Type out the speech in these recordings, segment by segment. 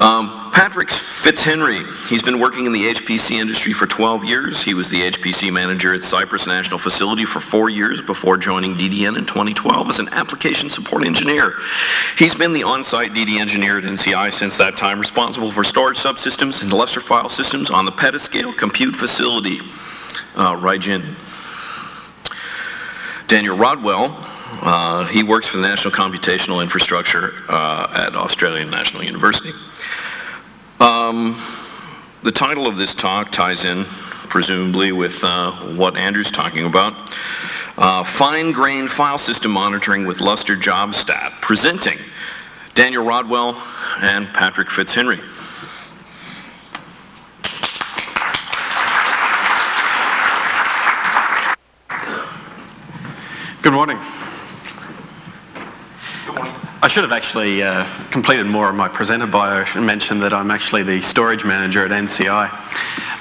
Patrick Fitzhenry, he's been working in the HPC industry for 12 years. He was the HPC manager at Cypress National Facility for 4 years before joining DDN in 2012 as an application support engineer. He's been the on-site DD engineer at NCI since that time, responsible for storage subsystems and Lustre file systems on the petascale compute facility, Rigen. Daniel Rodwell, he works for the National Computational Infrastructure at Australian National University. The title of this talk ties in, presumably, with what Andrew's talking about. Fine-grained file system monitoring with Lustre Jobstat, presenting Daniel Rodwell and Patrick Fitzhenry. Good morning. Good morning. I should have actually completed more of my presenter bio and mentioned that I'm actually the storage manager at NCI.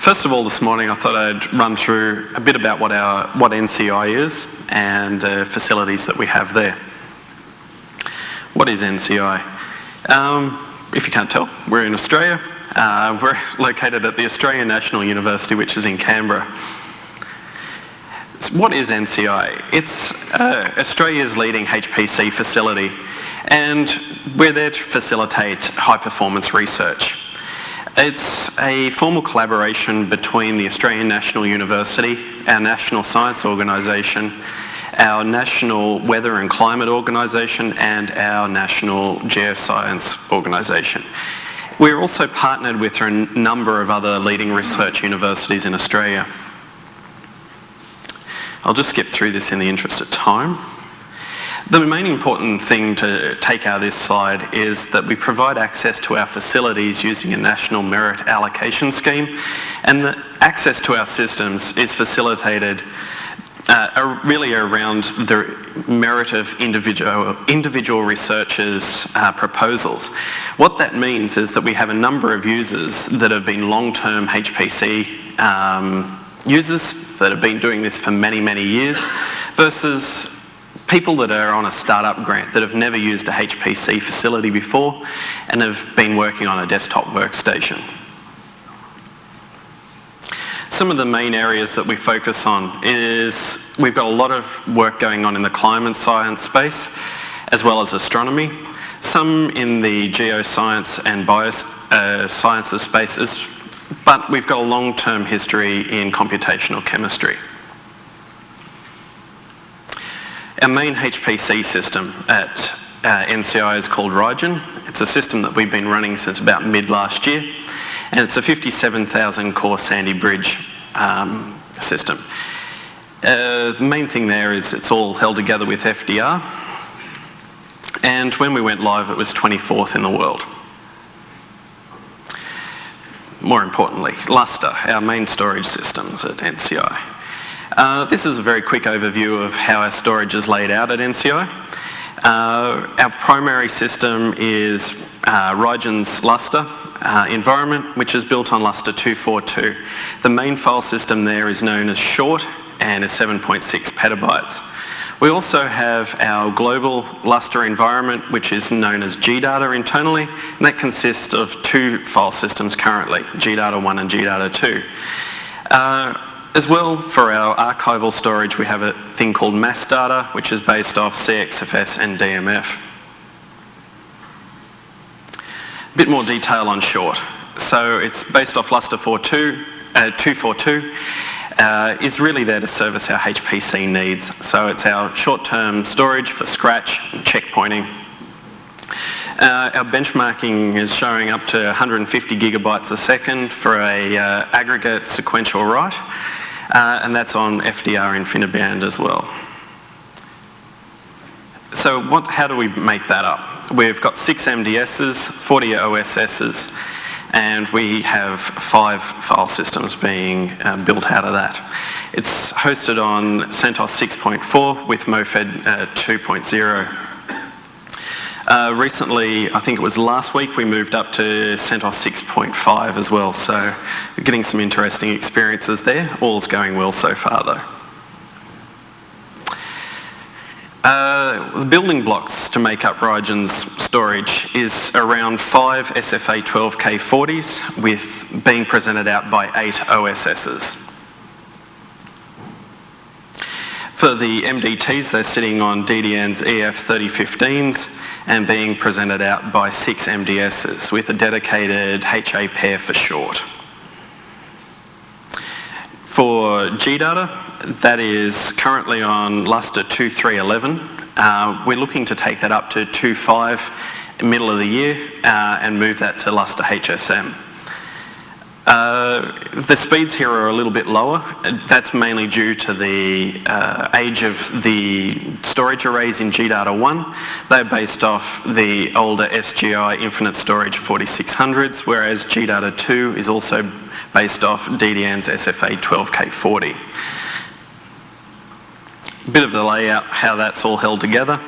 First of all, this morning I thought I'd run through a bit about what NCI is and the facilities that we have there. What is NCI? If you can't tell, we're in Australia. We're located at the Australian National University, which is in Canberra. What is NCI? It's Australia's leading HPC facility, and we're there to facilitate high-performance research. It's a formal collaboration between the Australian National University, our National Science Organisation, our National Weather and Climate Organisation, and our National Geoscience Organisation. We're also partnered with a number of other leading research universities in Australia. I'll just skip through this in the interest of time. The main important thing to take out of this slide is that we provide access to our facilities using a national merit allocation scheme, and the access to our systems is facilitated really around the merit of individual researchers' proposals. What that means is that we have a number of users that have been long-term HPC users that have been doing this for many, many years versus people that are on a startup grant that have never used a HPC facility before and have been working on a desktop workstation. Some of the main areas that we focus on is we've got a lot of work going on in the climate science space as well as astronomy, some in the geoscience and biosciences spaces, but we've got a long-term history in computational chemistry. Our main HPC system at NCI is called Rigen. It's a system that we've been running since about mid last year, and it's a 57,000 core Sandy Bridge system. The main thing there is it's all held together with FDR, and when we went live it was 24th in the world. More importantly, Lustre, our main storage systems at NCI. This is a very quick overview of how our storage is laid out at NCI. Our primary system is Rigen's Lustre environment, which is built on Lustre 242. The main file system there is known as short and is 7.6 petabytes. We also have our global Lustre environment, which is known as GData internally, and that consists of two file systems currently, GData 1 and GData 2. As well, for our archival storage, we have a thing called mass data, which is based off CXFS and DMF. A bit more detail on short. So it's based off Lustre 242. Is really there to service our HPC needs. So it's our short-term storage for scratch and checkpointing. Our benchmarking is showing up to 150 gigabytes a second for a aggregate sequential write, and that's on FDR InfiniBand as well. So how do we make that up? We've got 6 MDSs, 40 OSSs, and we have 5 file systems being built out of that. It's hosted on CentOS 6.4 with MoFed 2.0. Recently, I think it was last week, we moved up to CentOS 6.5 as well, so we're getting some interesting experiences there. All's going well so far though. The building blocks to make up Rigen's storage is around 5 SFA 12K40s with being presented out by 8 OSSs. For the MDTs, they're sitting on DDN's EF 3015s and being presented out by 6 MDSs with a dedicated HA pair for short. For GData, that is currently on Lustre 2311. We're looking to take that up to 2.5 middle of the year and move that to Lustre HSM. The speeds here are a little bit lower. That's mainly due to the age of the storage arrays in GData 1. They're based off the older SGI Infinite Storage 4600s, whereas GData 2 is also based off DDN's SFA 12K40. A bit of the layout, how that's all held together.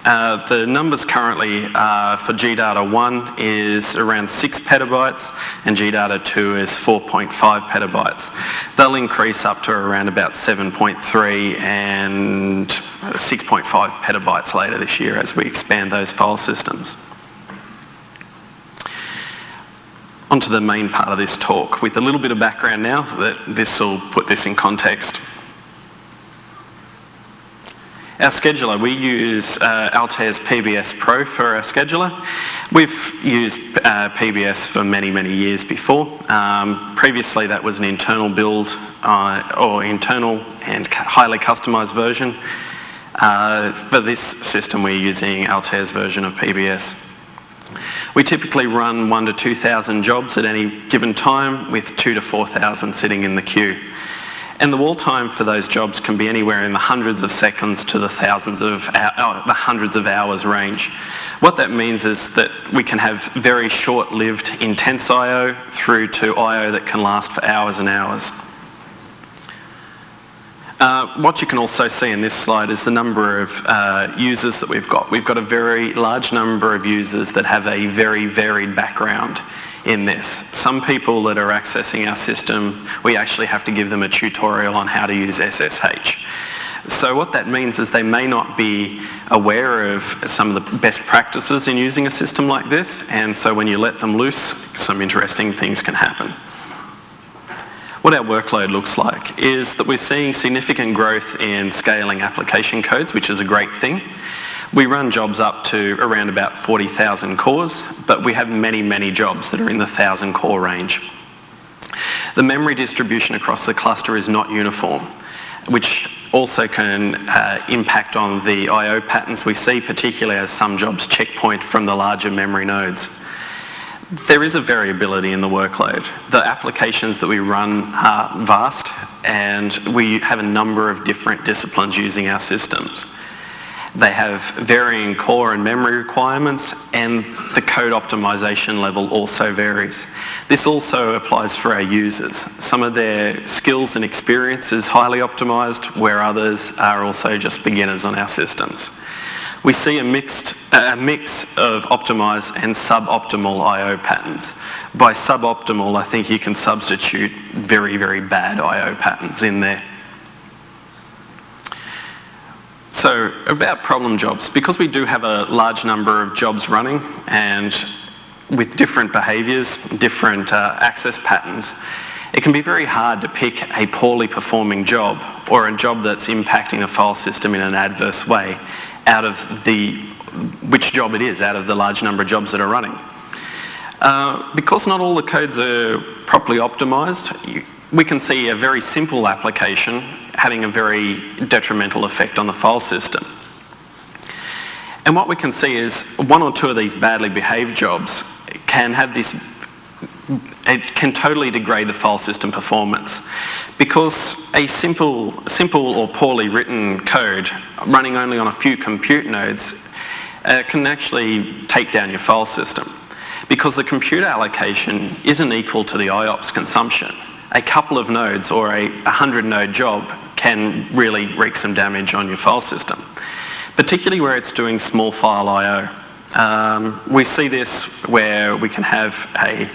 The numbers currently for GData 1 is around 6 petabytes and GData 2 is 4.5 petabytes. They'll increase up to around about 7.3 and 6.5 petabytes later this year as we expand those file systems. Onto the main part of this talk with a little bit of background now that this will put this in context. Our scheduler, we use Altair's PBS Pro for our scheduler. We've used PBS for many, many years before. Previously that was an internal build or internal and highly customized version. For this system we're using Altair's version of PBS. We typically run 1,000 to 2,000 jobs at any given time with 2,000 to 4,000 sitting in the queue. And the wall time for those jobs can be anywhere in the hundreds of seconds to the the hundreds of hours range. What that means is that we can have very short-lived intense I/O through to I/O that can last for hours and hours. What you can also see in this slide is the number of users that we've got. We've got a very large number of users that have a very varied background in this. Some people that are accessing our system, we actually have to give them a tutorial on how to use SSH. So what that means is they may not be aware of some of the best practices in using a system like this, and so when you let them loose, some interesting things can happen. What our workload looks like is that we're seeing significant growth in scaling application codes, which is a great thing. We run jobs up to around about 40,000 cores, but we have many, many jobs that are in the 1,000 core range. The memory distribution across the cluster is not uniform, which also can impact on the I/O patterns we see, particularly as some jobs checkpoint from the larger memory nodes. There is a variability in the workload. The applications that we run are vast, and we have a number of different disciplines using our systems. They have varying core and memory requirements, and the code optimization level also varies. This also applies for our users. Some of their skills and experience is highly optimized, where others are also just beginners on our systems. We see a mix of optimized and suboptimal I/O patterns. By suboptimal, I think you can substitute very, very bad I/O patterns in there. So about problem jobs, because we do have a large number of jobs running and with different behaviours, different access patterns, it can be very hard to pick a poorly performing job or a job that's impacting the file system in an adverse way out of which job it is out of the large number of jobs that are running. Because not all the codes are properly optimised, we can see a very simple application having a very detrimental effect on the file system. And what we can see is one or two of these badly behaved jobs can have this, it can totally degrade the file system performance, because a simple or poorly written code running only on a few compute nodes can actually take down your file system, because the computer allocation isn't equal to the IOPS consumption. A couple of nodes or a 100 node job can really wreak some damage on your file system, particularly where it's doing small file I/O. We see this where we can have a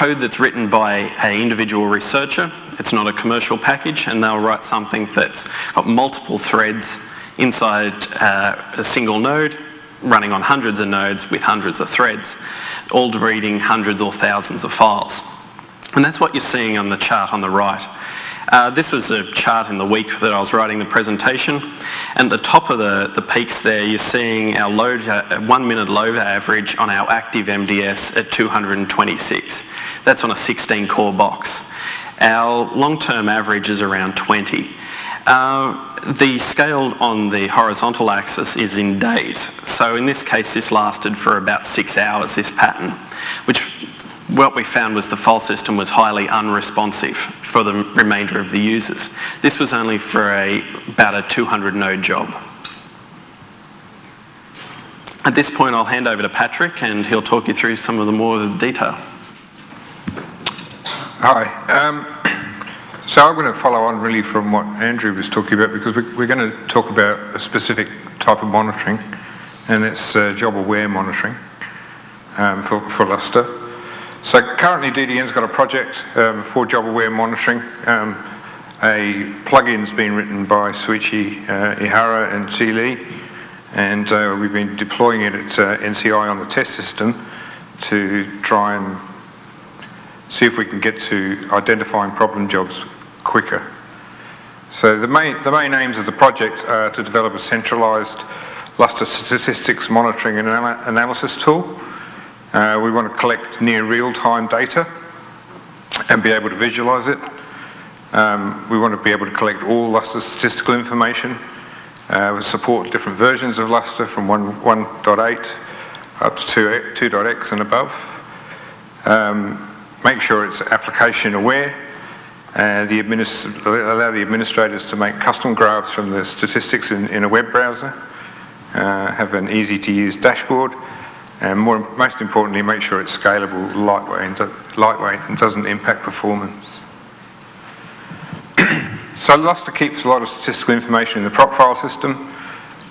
code that's written by an individual researcher It's not a commercial package, and they'll write something that's got multiple threads inside a single node, running on hundreds of nodes with hundreds of threads, all reading hundreds or thousands of files. And that's what you're seeing on the chart on the right. This was a chart in the week that I was writing the presentation, and at the top of the peaks there, you're seeing our load, 1 minute load average on our active MDS at 226. That's on a 16 core box. Our long-term average is around 20. The scale on the horizontal axis is in days. So in this case, this lasted for about 6 hours, this pattern, which what we found was the file system was highly unresponsive for the remainder of the users. This was only for about a 200 node job. At this point, I'll hand over to Patrick and he'll talk you through some of the more of the detail. Hi. So I'm going to follow on really from what Andrew was talking about, because we're going to talk about a specific type of monitoring, and it's JobAware Monitoring for Lustre. So currently DDN's got a project for JobAware Monitoring. A plugin's been written by Suichi Ihara and Chi Lee, and we've been deploying it at NCI on the test system to try and see if we can get to identifying problem jobs quicker. So the main aims of the project are to develop a centralised Lustre statistics monitoring and analysis tool. We want to collect near real-time data and be able to visualise it. We want to be able to collect all Lustre statistical information. We support different versions of Lustre from 1.8 up to 2.x and above. Make sure it's application aware, and allow the administrators to make custom graphs from the statistics in a web browser, have an easy to use dashboard, and most importantly, make sure it's scalable, lightweight and doesn't impact performance. So Lustre keeps a lot of statistical information in the proc file system.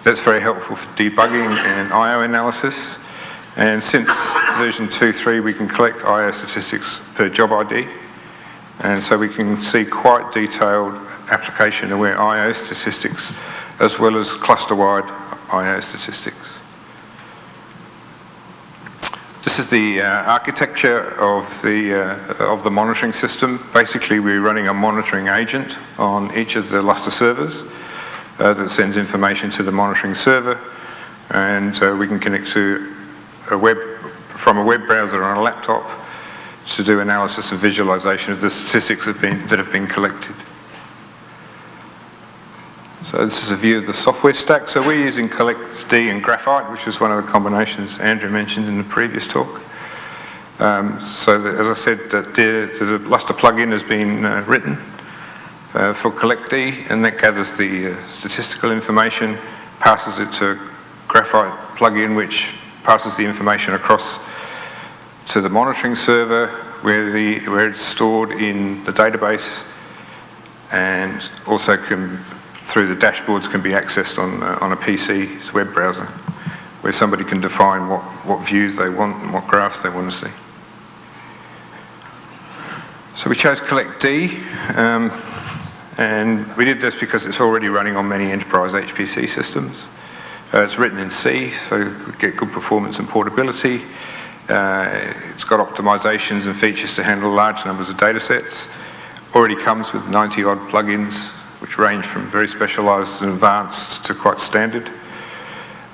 That's very helpful for debugging and I/O analysis. And since version 2.3, we can collect I/O statistics per job ID. And so we can see quite detailed application-aware I/O statistics, as well as cluster-wide I/O statistics. This is the architecture of the monitoring system. Basically, we're running a monitoring agent on each of the Lustre servers that sends information to the monitoring server, and we can connect to from a web browser on a laptop to do analysis and visualization of the statistics that have been collected. So this is a view of the software stack. So we're using CollectD and Graphite, which was one of the combinations Andrew mentioned in the previous talk. As I said, there's a Lustre plugin has been written for CollectD, and that gathers the statistical information, passes it to a Graphite plugin, which passes the information across to the monitoring server where it's stored in the database, and also through the dashboards can be accessed on a PC's web browser, where somebody can define what views they want and what graphs they want to see. So we chose CollectD, and we did this because it's already running on many enterprise HPC systems. It's written in C, so you get good performance and portability. It's got optimizations and features to handle large numbers of data sets. Already comes with 90-odd plugins, which range from very specialized and advanced to quite standard.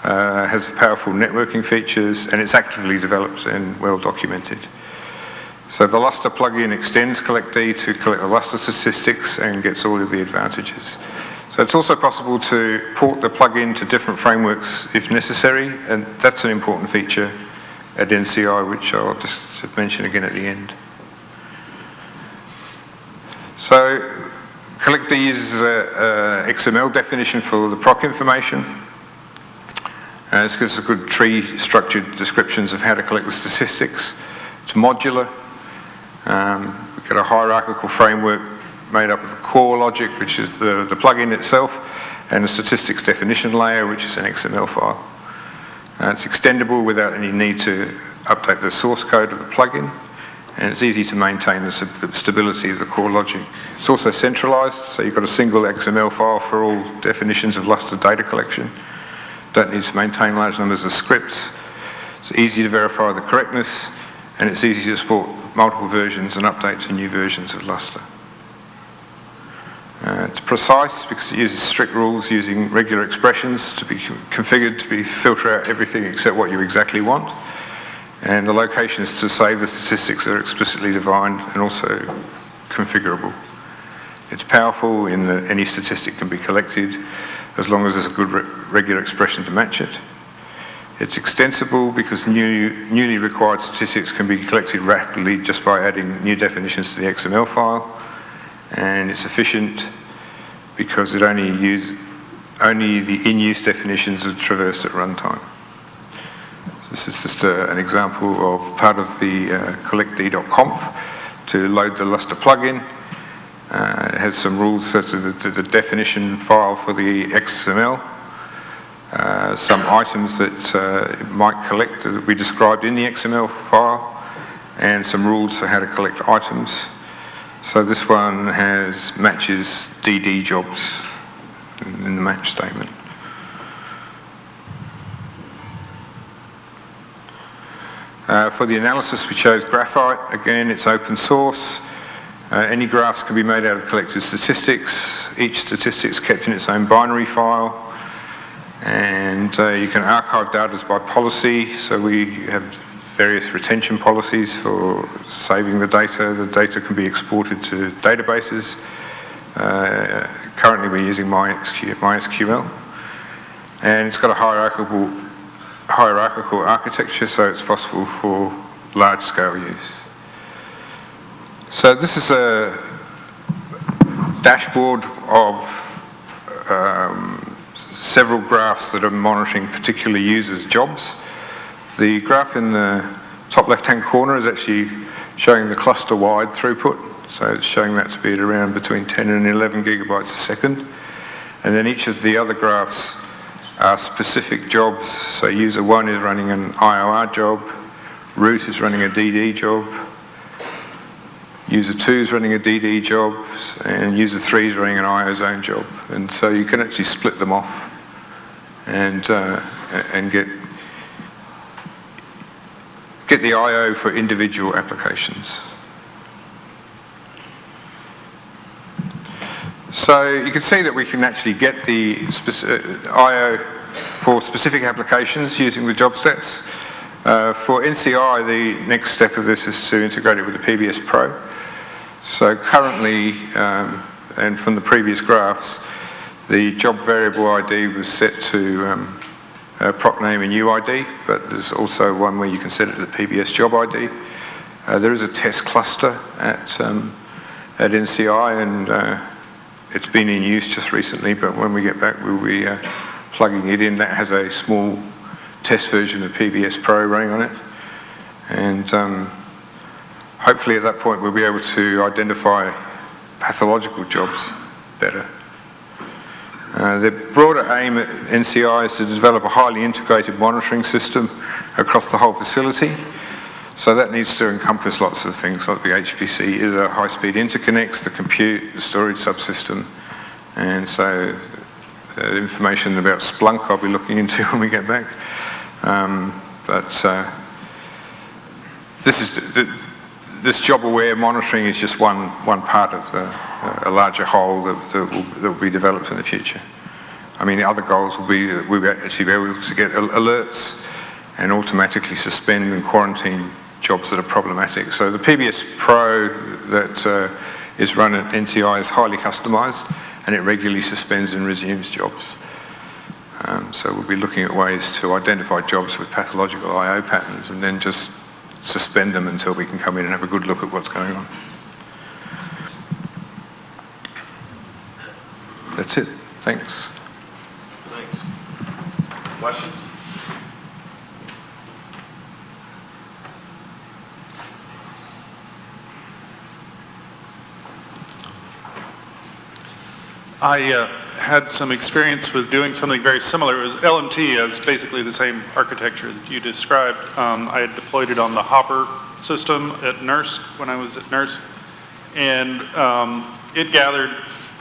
Has powerful networking features, and it's actively developed and well documented. So the Lustre plugin extends CollectD to collect the Lustre statistics and gets all of the advantages. So it's also possible to port the plugin to different frameworks if necessary, and that's an important feature at NCI, which I'll just mention again at the end. So CollectD uses a XML definition for the proc information. This gives us good tree-structured descriptions of how to collect the statistics. It's modular. We've got a hierarchical framework made up of the core logic, which is the plugin itself, and a statistics definition layer, which is an XML file. It's extendable without any need to update the source code of the plugin, and it's easy to maintain the stability of the core logic. It's also centralized, so you've got a single XML file for all definitions of Lustre data collection. Don't need to maintain large numbers of scripts. It's easy to verify the correctness, and it's easy to support multiple versions and update to new versions of Lustre. It's precise because it uses strict rules using regular expressions to be configured to filter out everything except what you exactly want. And the location is to save the statistics that are explicitly defined and also configurable. It's powerful in that any statistic can be collected as long as there's a good regular expression to match it. It's extensible because newly required statistics can be collected rapidly just by adding new definitions to the XML file. And it's efficient because it only the in-use definitions are traversed at runtime. So this is just an example of part of the collectd.conf to load the Lustre plugin. It has some rules such as the definition file for the XML, some items that it might collect that we described in the XML file, and some rules for how to collect items. So this one matches DD jobs in the match statement. For the analysis, we chose Graphite. Again, it's open source. Any graphs can be made out of collected statistics. Each statistic is kept in its own binary file. And you can archive data by policy. So we have various retention policies for saving the data. The data can be exported to databases. Currently, we're using MySQL. And it's got a hierarchical architecture, so it's possible for large-scale use. So this is a dashboard of several graphs that are monitoring particular users' jobs. The graph in the top left-hand corner is actually showing the cluster-wide throughput. So it's showing that to be at around between 10 and 11 gigabytes a second. And then each of the other graphs are specific jobs. So user 1 is running an IOR job, root is running a DD job, user 2 is running a DD job, and user 3 is running an IO zone job. And so you can actually split them off and get the IO for individual applications. So you can see that we can actually get the IO for specific applications using the JobStats. For NCI, the next step of this is to integrate it with the PBS Pro. So currently, and from the previous graphs, the job variable ID was set to proc name and UID, but there's also one where you can set it to the PBS job ID. There is a test cluster at NCI, and it's been in use just recently, but when we get back, we'll be plugging it in. That has a small test version of PBS Pro running on it. And hopefully at that point, we'll be able to identify pathological jobs better. The broader aim at NCI is to develop a highly integrated monitoring system across the whole facility. So that needs to encompass lots of things like the HPC, the high-speed interconnects, the compute, the storage subsystem. And so the information about Splunk I'll be looking into when we get back. This job-aware monitoring is just one part of a larger whole that will be developed in the future. I mean, the other goals will be that we'll actually be able to get alerts and automatically suspend and quarantine jobs that are problematic. So the PBS Pro that is run at NCI is highly customized, and it regularly suspends and resumes jobs. So we'll be looking at ways to identify jobs with pathological I/O patterns and then just suspend them until we can come in and have a good look at what's going on. That's it. Thanks. Thanks. Questions? I had some experience with doing something very similar. It was LMT as basically the same architecture that you described. I had deployed it on the Hopper system at NERSC when I was at NERSC. And it gathered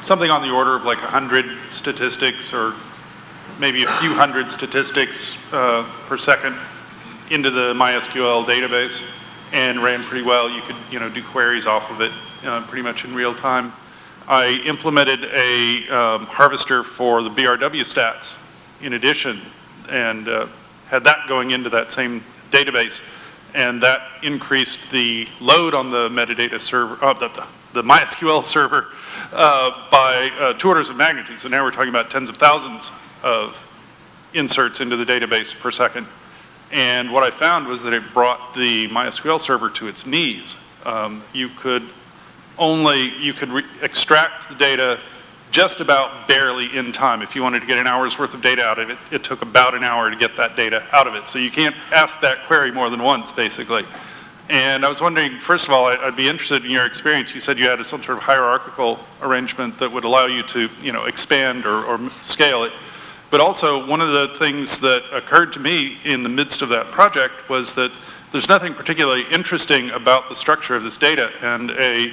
something on the order of like 100 statistics or maybe a few hundred statistics per second into the MySQL database and ran pretty well. You could do queries off of it pretty much in real time. I implemented a harvester for the BRW stats in addition and had that going into that same database, and that increased the load on the metadata server, the MySQL server by 2 orders of magnitude. So now we're talking about tens of thousands of inserts into the database per second. And what I found was that it brought the MySQL server to its knees. You could extract the data just about barely in time. If you wanted to get an hour's worth of data out of it, it took about an hour to get that data out of it. So you can't ask that query more than once, basically. And I was wondering, first of all, I'd be interested in your experience. You said you had some sort of hierarchical arrangement that would allow you to, expand or scale it. But also, one of the things that occurred to me in the midst of that project was that there's nothing particularly interesting about the structure of this data, and a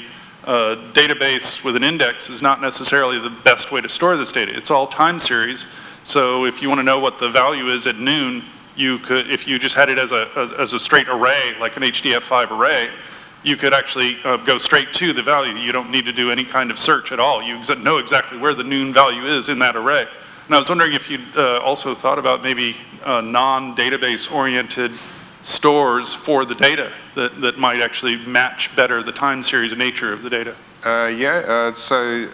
database with an index is not necessarily the best way to store this data. It's all time series, so if you want to know what the value is at noon, you could, if you just had it as a straight array, like an HDF5 array, you could actually go straight to the value. You don't need to do any kind of search at all. You know exactly where the noon value is in that array. And I was wondering if you'd also thought about maybe non-database oriented stores for the data that might actually match better the time series nature of the data. So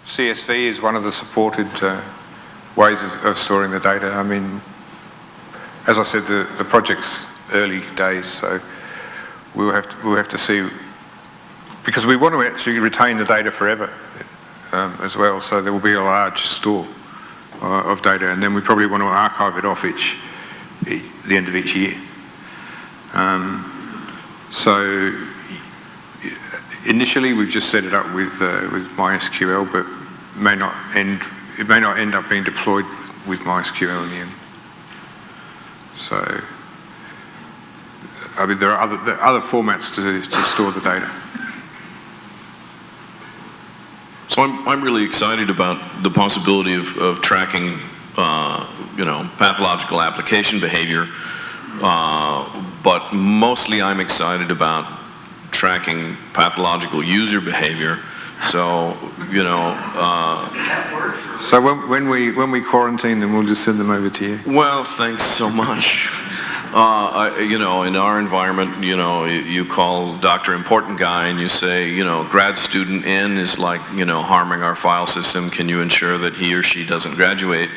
CSV is one of the supported ways of storing the data. I mean, as I said, the project's early days, so we'll have to see, because we want to actually retain the data forever as well. So there will be a large store of data, and then we probably want to archive it off the end of each year. So initially we've just set it up with MySQL, but it may not end up being deployed with MySQL in the end. So, I mean, there are other formats to store the data. So I'm really excited about the possibility of tracking, pathological application behavior, but mostly I'm excited about tracking pathological user behavior. So, So when we quarantine them, we'll just send them over to you. Well, thanks so much. In our environment, you call Dr. Important Guy and you say, grad student N is like, harming our file system. Can you ensure that he or she doesn't graduate?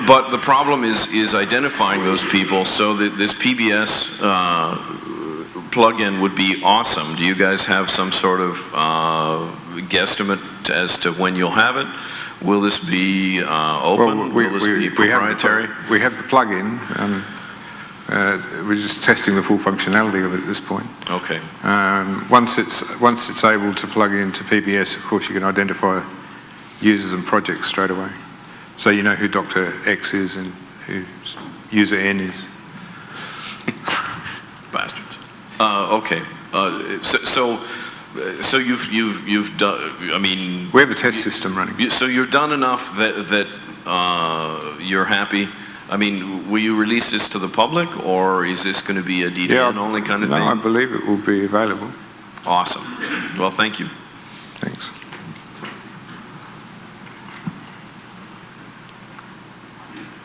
But the problem is identifying those people. So that this PBS plugin would be awesome. Do you guys have some sort of guesstimate as to when you'll have it? Will this be open? Will this be proprietary? We have the plugin. We're just testing the full functionality of it at this point. Okay. Once it's able to plug into PBS, of course, you can identify users and projects straight away. So you know who Dr. X is and who user N is. Bastards. Okay. So you've done. I mean, we have a test system running. So you've done enough that you're happy. I mean, will you release this to the public, or is this going to be a DDN only kind of thing? No, I believe it will be available. Awesome. Well, thank you. Thanks.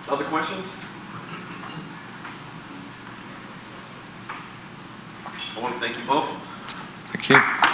Other questions? I want to thank you both. Thank you.